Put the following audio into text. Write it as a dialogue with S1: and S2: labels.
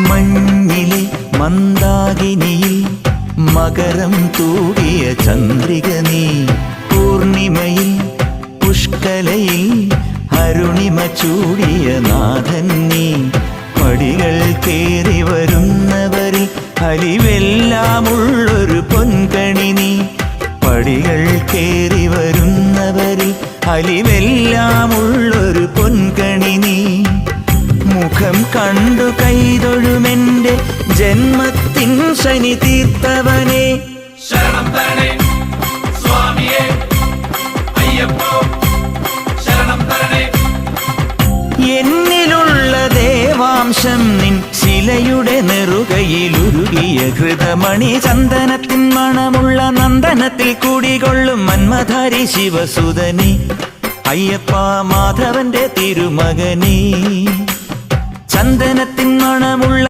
S1: മഞ്ഞിലെ മന്ദാകിനിയിൽ മകരം തൂകിയ ചന്ദ്രിക നീ, പൂർണിമയിൽ പുഷ്കലയിൽ അരുണിമ ചൂടിയ നാഥൻ നീ. പടികൾ കേറി വരുന്നവരിൽ അലിവെല്ലാമുള്ളൊരു പൊൻകണി നീ. പടികൾ കേറി വരുന്നവരിൽ അലിവെല്ലാമുള്ളൊരു പൊൻകണി നീ. മുഖം കണ്ടു കൈതൊഴുമെന്റെ ജന്മത്തിൻ ശനി തീർത്തവനെ.
S2: ശരണം തരണേ സ്വാമിയേ അയ്യപ്പോ, ശരണം തരണേ.
S1: എന്നിലുള്ള ദേവാംശം നിൻ ശിലയുടെ നെറുകയിലുരുകിയ ഹൃതമണി. ചന്ദനത്തിൻ മണമുള്ള നന്ദനത്തിൽ കൂടികൊള്ളും മന്മധാരി ശിവസുതനി. അയ്യപ്പ മാധവന്റെ തിരുമകനീ. ചന്ദനത്തിൻ മണമുള്ള